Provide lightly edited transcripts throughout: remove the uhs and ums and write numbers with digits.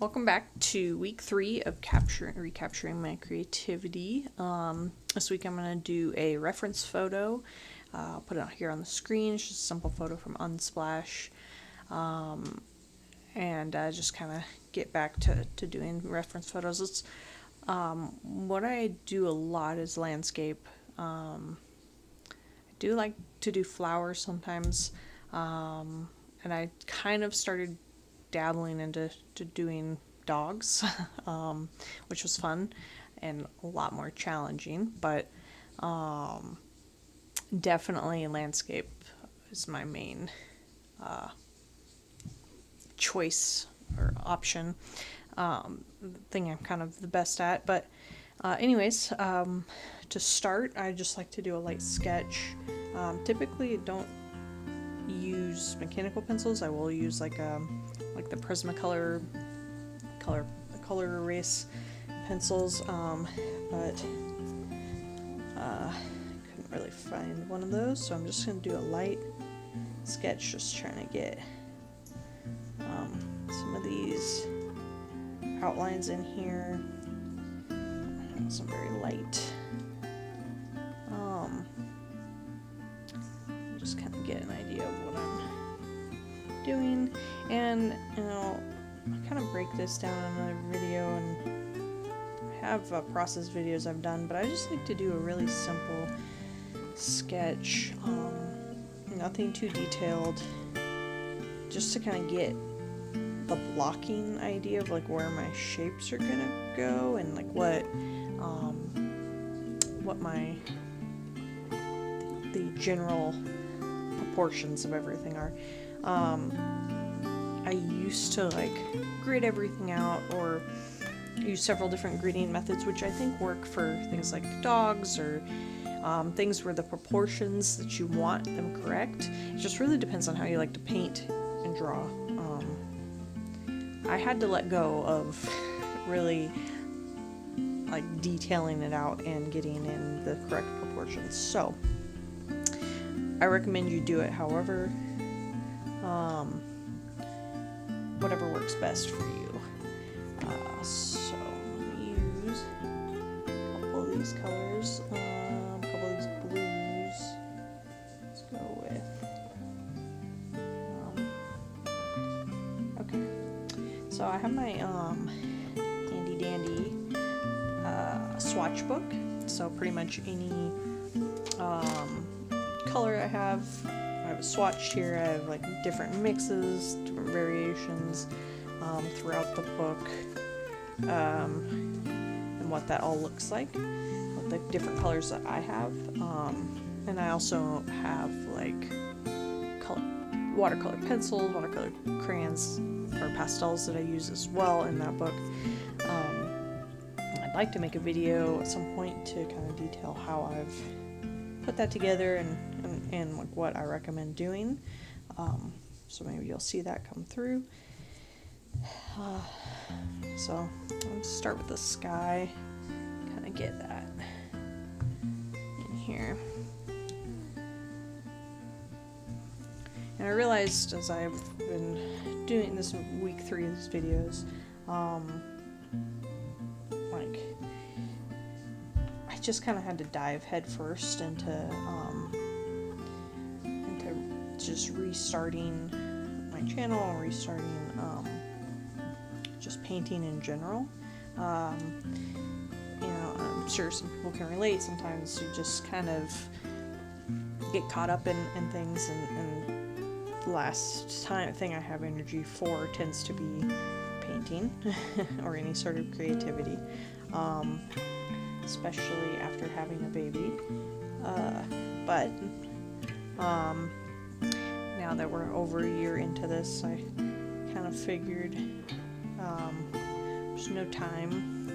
Welcome back to week 3 of recapturing my creativity. This week I'm going to do a reference photo. I'll put it out here on the screen. It's just a simple photo from Unsplash. And just kind of get back to doing reference photos. What I do a lot is landscape. I do like to do flowers sometimes. And I kind of started dabbling into doing dogs, which was fun and a lot more challenging, but definitely landscape is my main choice or option, thing I'm kind of the best at. But anyways, to start, I just like to do a light sketch. Typically don't use mechanical pencils. I will use like the Prismacolor color erase pencils, but couldn't really find one of those, so I'm just going to do a light sketch, just trying to get some of these outlines in here. Some very light. Just kind of get an idea of what I'm doing, and I'll kind of break this down in another video, and I have process videos I've done, but I just like to do a really simple sketch, nothing too detailed, just to kind of get the blocking idea of like where my shapes are gonna go, and like what the general proportions of everything are. I used to like grid everything out or use several different gridding methods, which I think work for things like dogs or things where the proportions that you want them correct. It just really depends on how you like to paint and draw. I had to let go of really like detailing it out and getting in the correct proportions. So I recommend you do it however, whatever works best for you. So I'm going to use a couple of these colors, a couple of these blues. Let's go with, okay. So I have my handy dandy swatch book. So pretty much any color I have swatched here. I have like different mixes, different variations throughout the book, and what that all looks like with the different colors that I have. And I also have like watercolor pencils, watercolor crayons, or pastels that I use as well in that book. I'd like to make a video at some point to kind of detail how I've put that together and like what I recommend doing. So maybe you'll see that come through. So let's start with the sky, kind of get that in here. And I realized as I've been doing this week 3 of these videos, like I just kind of had to dive headfirst into just restarting my channel and restarting just painting in general. I'm sure some people can relate. Sometimes you just kind of get caught up in things, and the last thing I have energy for tends to be painting or any sort of creativity, especially after having a baby. But now that we're over a year into this, I kind of figured there's no time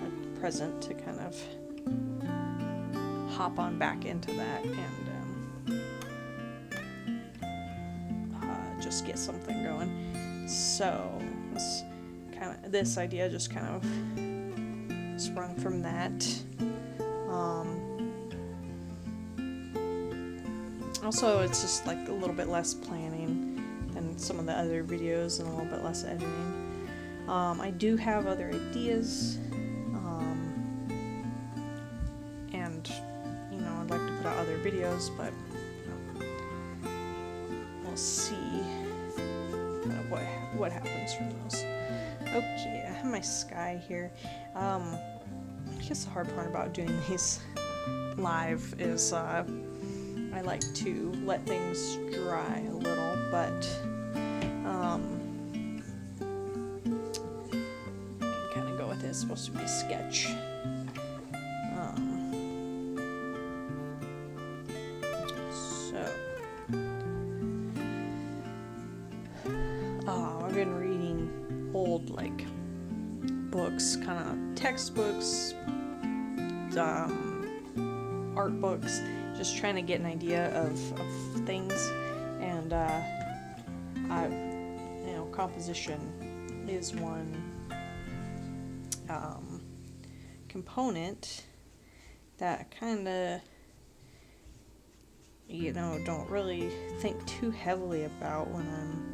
at present to kind of hop on back into that and just get something going. So this idea just kind of sprung from that. Also, it's just like a little bit less planning than some of the other videos and a little bit less editing. I do have other ideas, and I'd like to put out other videos, but we'll see kind of what happens from those. Okay, I have my sky here. I guess the hard part about doing these live is I like to let things dry a little, but kind of go with it. It's supposed to be a sketch. I've been reading old books, kind of textbooks, art books, just trying to get an idea of things, and composition is one component that I kind of don't really think too heavily about when I'm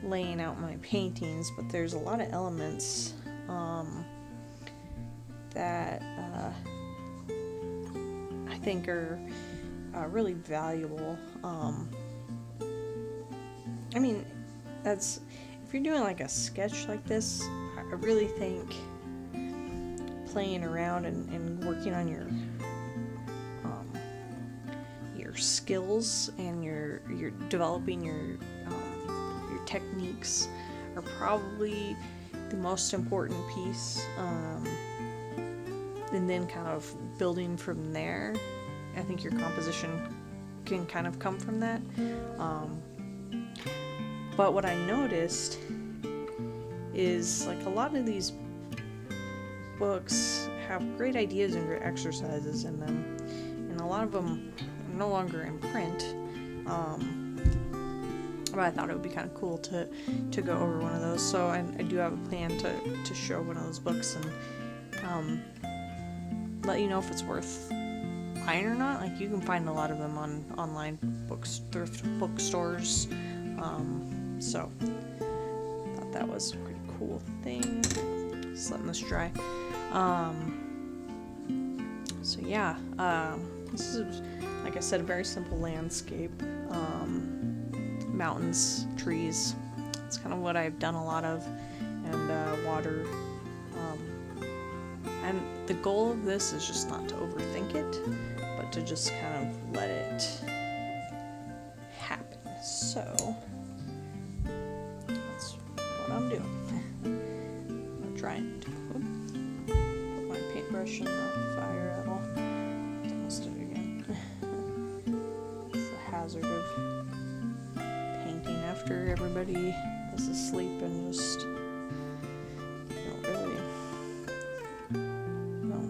laying out my paintings, but there's a lot of elements that I think are really valuable. If you're doing a sketch like this, I really think playing around and working on your skills and your developing your techniques are probably the most important piece, and then kind of building from there. I think your composition can kind of come from that. But what I noticed is a lot of these books have great ideas and great exercises in them, and a lot of them are no longer in print. But I thought it would be kind of cool to go over one of those, so I do have a plan to show one of those books and let you know if it's worth buying or not. You can find a lot of them on online thrift bookstores, so I thought that was a pretty cool thing. Just letting this dry. So yeah, this is, like I said, a very simple landscape. Mountains, trees. It's kind of what I've done a lot of, and water. And the goal of this is just not to overthink it, but to just kind of let it happen. So that's what I'm doing. I'm trying to put my paintbrush in the fire at all. Almost did it again. It's the hazard of painting after everybody is asleep and just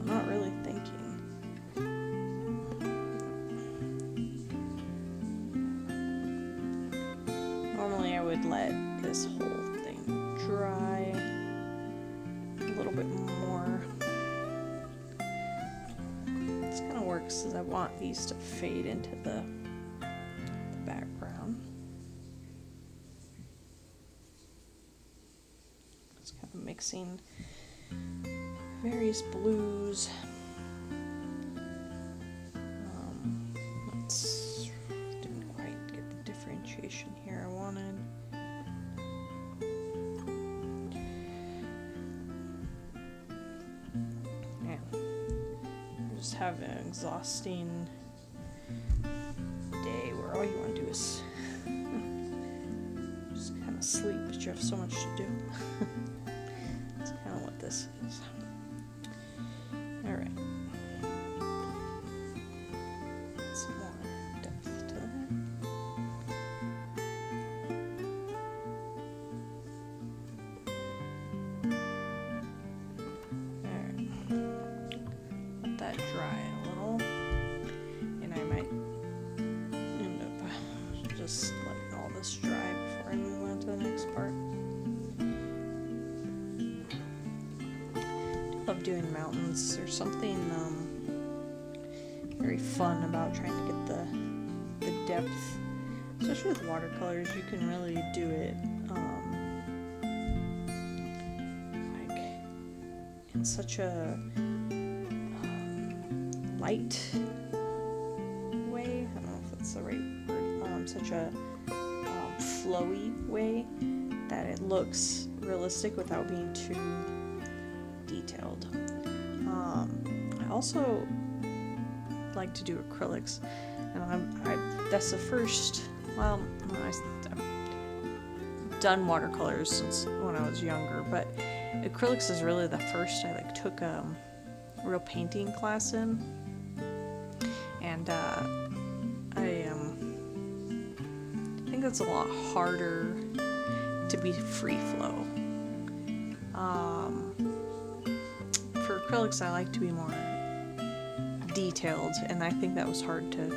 not really thinking. Normally I would let this whole thing dry a little bit more. This kind of works as I want these to fade into the background. Just kind of mixing various blues. Didn't quite get the differentiation here I wanted. Yeah, I just have an exhausting day where all you want to do is just kind of sleep, but you have so much to do. That's kind of what this is. Alright. Some more depth to that. Alright. Let that dry a little. And I might end up just letting all this dry before I move on to the next part. Love doing mountains. There's something very fun about trying to get the depth, especially with watercolors. You can really do it in such a light way. I don't know if that's the right word. Such a flowy way that it looks realistic without being too detailed. I also like to do acrylics, and that's the first. Well, I've done watercolors since when I was younger, but acrylics is really the first I took a real painting class in, and I think that's a lot harder to be free flow. For acrylics, I like to be more detailed, and I think that was hard to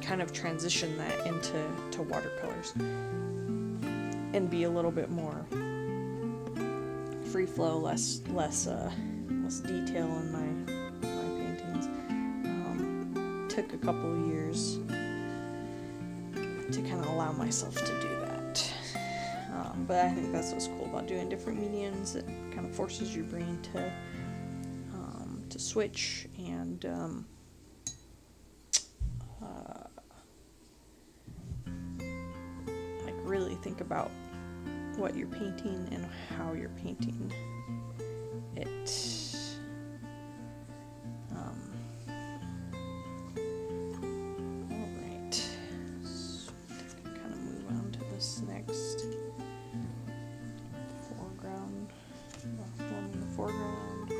kind of transition that into watercolors and be a little bit more free flow, less detail in my paintings. Took a couple of years to kind of allow myself to do that. But I think that's what's cool about doing different mediums. It kind of forces your brain to switch and really think about what you're painting and how you're painting it. Alright, so kind of move on to this next foreground, one in the foreground.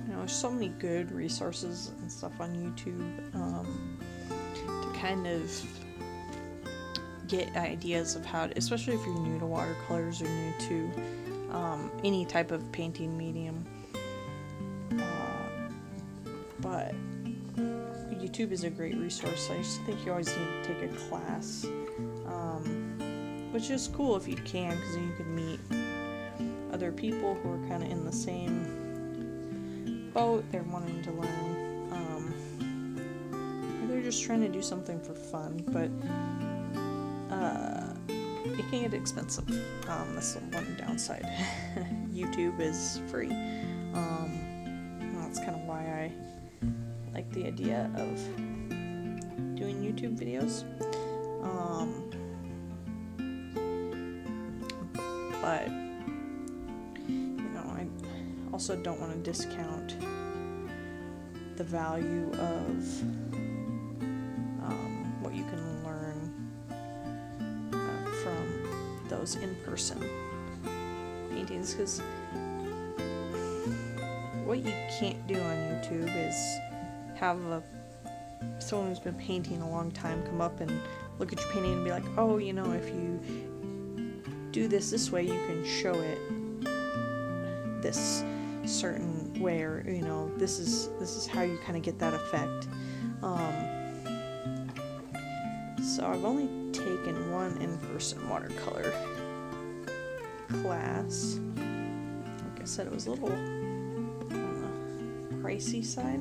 There's so many good resources and stuff on YouTube to kind of get ideas of how to, especially if you're new to watercolors or new to any type of painting medium. But YouTube is a great resource. I just think you always need to take a class, which is cool if you can, because then you can meet other people who are kind of in the same boat. They're wanting to learn, or they're just trying to do something for fun, but it can get expensive. That's the one downside. YouTube is free. That's kind of why I like the idea of doing YouTube videos. But I also don't want to discount the value of what you can learn from those in-person paintings, because what you can't do on YouTube is have someone who's been painting a long time come up and look at your painting and be like, oh, if you do this way, you can show it this certain way, or this is how you kind of get that effect. So I've only taken one in-person watercolor class. Like I said, it was a little on the pricey side,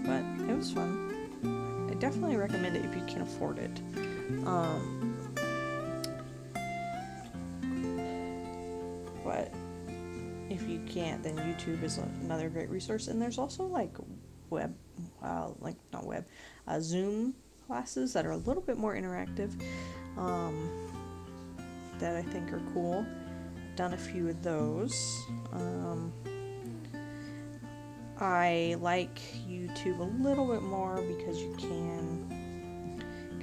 but it was fun. I definitely recommend it if you can afford it. But if you can't, then YouTube is another great resource. And there's also Zoom classes that are a little bit more interactive, that I think are cool. Done a few of those. I like YouTube a little bit more because you can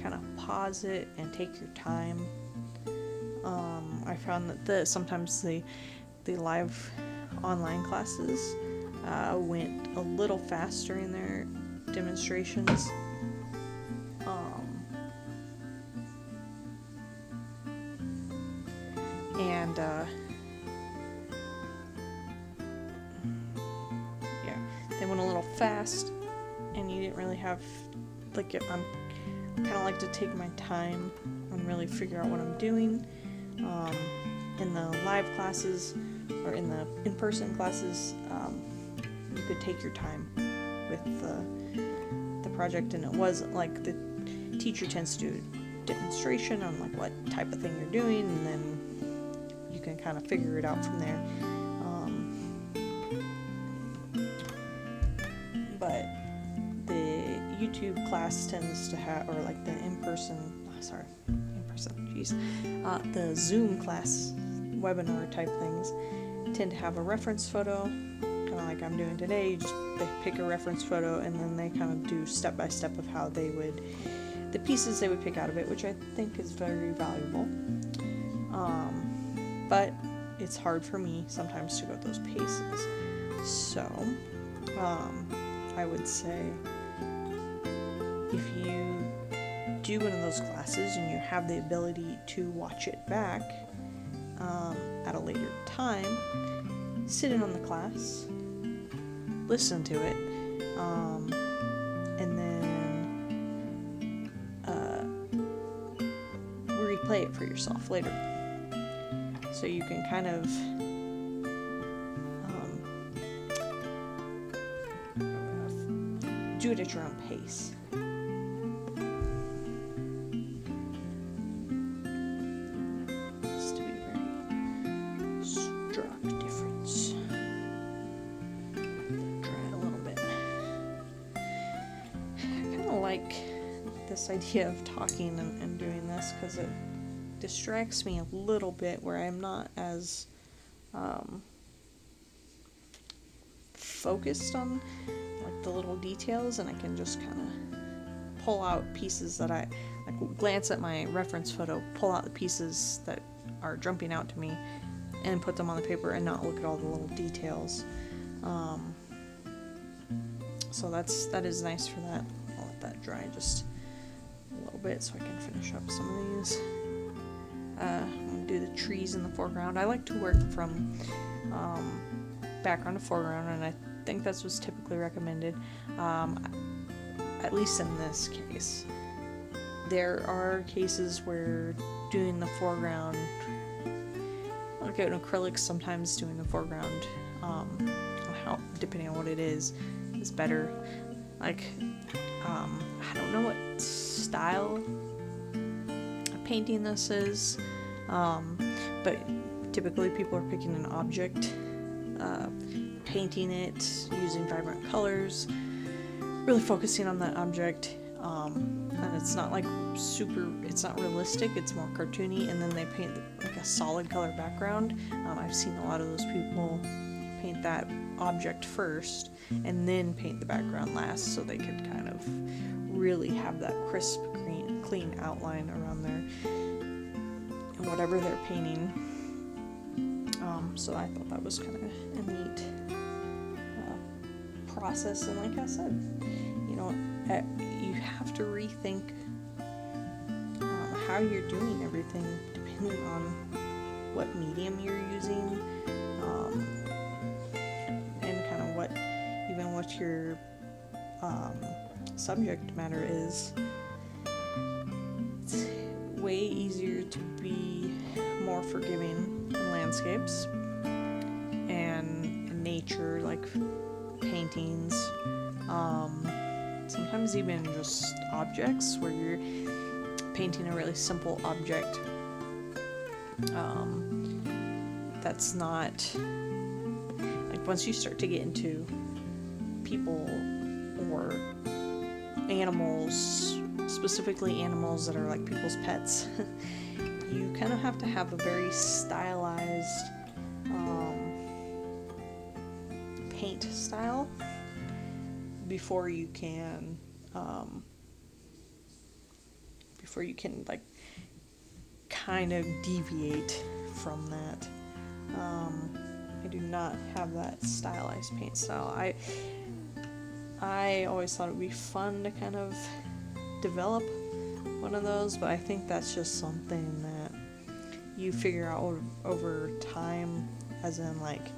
kind of pause it and take your time. I found that sometimes the live online classes went a little fast during their demonstrations. They went a little fast, and you didn't really have, I'm kind of like to take my time and really figure out what I'm doing. In the live classes, or in the in-person classes, you could take your time with the project, and it wasn't like teacher tends to do a demonstration on like what type of thing you're doing, and then you can kind of figure it out from there. But the YouTube class tends to have, or like the the Zoom class webinar type things tend to have a reference photo, kind of like I'm doing today. They pick a reference photo and then they kind of do step by step of how they would, the pieces they would pick out of it, which I think is very valuable. But it's hard for me sometimes to go at those paces. So, I would say if you do one of those classes and you have the ability to watch it back at a later time, sit in on the class, listen to it, and then replay it for yourself later. So you can kind of do it at your own pace. This idea of talking and doing this because it distracts me a little bit, where I'm not as focused on like the little details, and I can just kind of pull out pieces that I like, glance at my reference photo, pull out the pieces that are jumping out to me and put them on the paper and not look at all the little details. So that is nice for that. I'll let that dry just a little bit so I can finish up some of these. I'm going to do the trees in the foreground. I like to work from background to foreground, and I think that's what's typically recommended, at least in this case. There are cases where doing the foreground, like in acrylics, sometimes doing the foreground, depending on what it is better. Like, I don't know what style of painting this is, but typically people are picking an object, painting it using vibrant colors, really focusing on that object, and it's not like it's not realistic, it's more cartoony, and then they paint like a solid color background. I've seen a lot of those people paint that object first and then paint the background last, so they could kind of really have that crisp, clean outline around there and whatever they're painting. So I thought that was kind of a neat process, and like I said, you have to rethink how you're doing everything depending on what medium you're using, and kind of what your subject matter is. It's way easier to be more forgiving in landscapes and in nature, like paintings, sometimes even just objects where you're painting a really simple object that's not like, once you start to get into people or animals, specifically animals that are like people's pets, you kind of have to have a very stylized paint style before you can like kind of deviate from that. I do not have that stylized paint style. I always thought it would be fun to kind of develop one of those, but I think that's just something that you figure out over time, as in like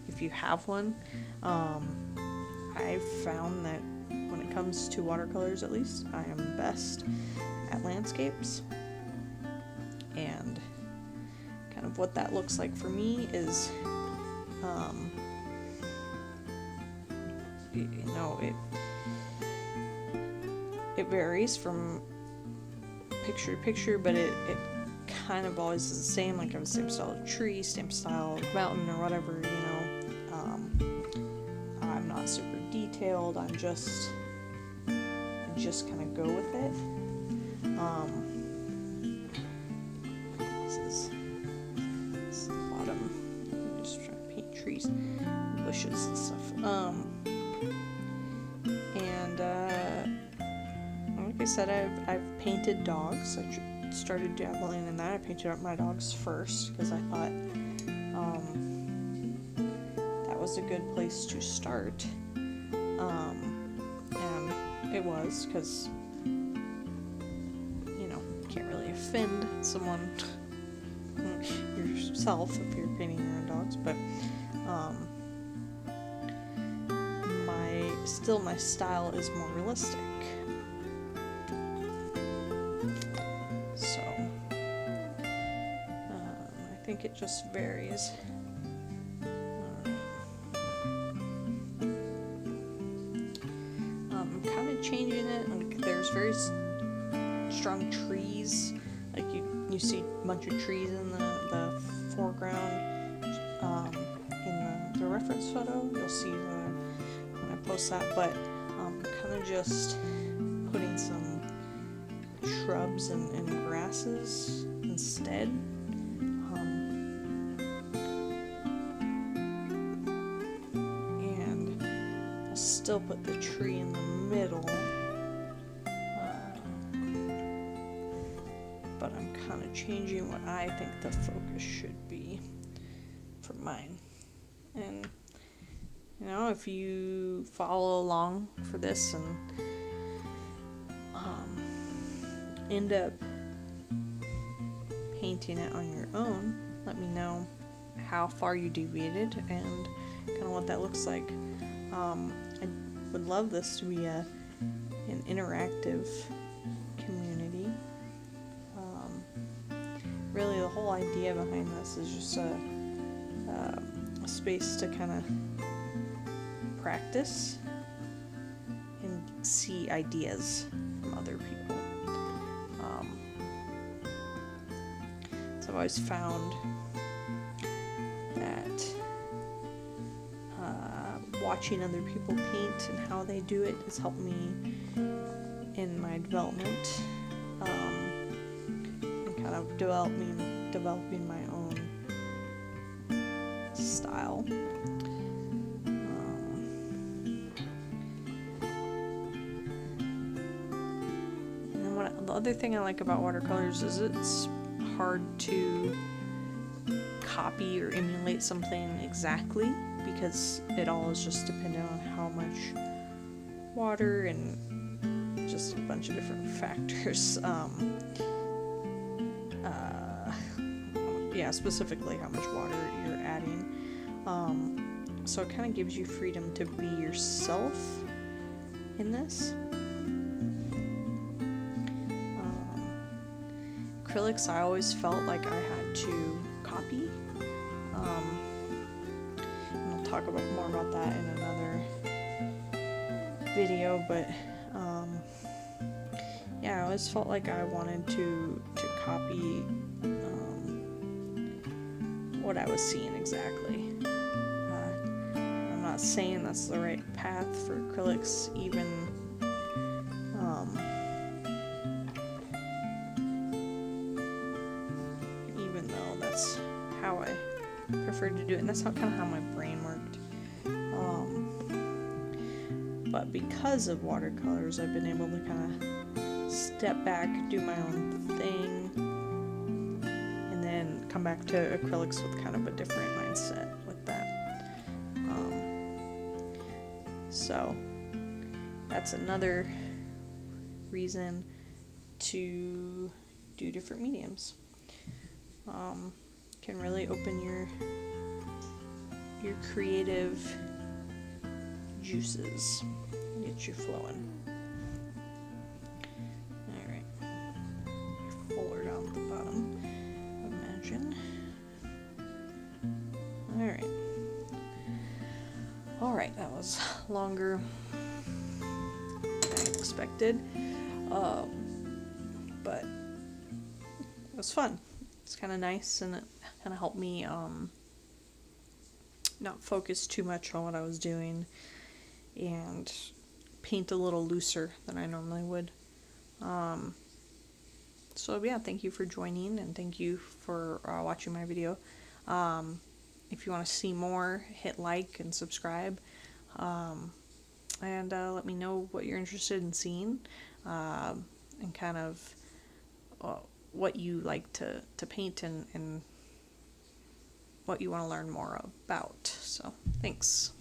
if you have one. I've found that when it comes to watercolors, at least, I am best at landscapes, and kind of what that looks like for me is it varies from picture to picture, but it kind of always is the same. Like I have the same style of tree, same style of mountain or whatever, you know. I'm not super detailed. I just kind of go with it. This is the bottom. I'm just trying to paint trees, bushes and stuff. Like I said, I've painted dogs. I started dabbling in that. I painted up my dogs first because I thought that was a good place to start. And it was, because you know, you can't really offend someone yourself if you're painting your own dogs, but my style is more realistic. So I think it just varies. I'm kind of changing it. Like, there's very strong trees. Like you see a bunch of trees in the foreground. In the reference photo, you'll see when I post that. But kind of just putting some shrubs and grasses instead. And I'll still put the tree in the middle, but I'm kind of changing what I think the focus should be for mine. And you know, if you follow along for this and end up painting it on your own, let me know how far you deviated and kind of what that looks like. I would love this to be an interactive community. Really, the whole idea behind this is just a space to kind of practice and see ideas from other people. So I've always found that watching other people paint and how they do it has helped me in my development, and kind of developing my own style. The other thing I like about watercolors is it's hard to copy or emulate something exactly, because it all is just dependent on how much water and just a bunch of different factors. Specifically how much water you're adding. So it kind of gives you freedom to be yourself in this. Acrylics, I always felt like I had to copy. And I'll talk more about that in another video, but I always felt like I wanted to copy what I was seeing exactly. I'm not saying that's the right path for acrylics, even though that's how I preferred to do it, and that's kind of how my brain worked. But because of watercolors, I've been able to kind of step back, do my own thing, and then come back to acrylics with kind of a different mindset with that. So that's another reason to do different mediums. Can really open your creative juices, get you flowing. Alright, fuller down at the bottom, imagine. Alright, that was longer than I expected, but was fun. It's kind of nice, and it kind of helped me not focus too much on what I was doing and paint a little looser than I normally would. So yeah, thank you for joining, and thank you for watching my video. If you want to see more, hit like and subscribe, and let me know what you're interested in seeing, and kind of what you like to paint, and what you want to learn more about. So thanks.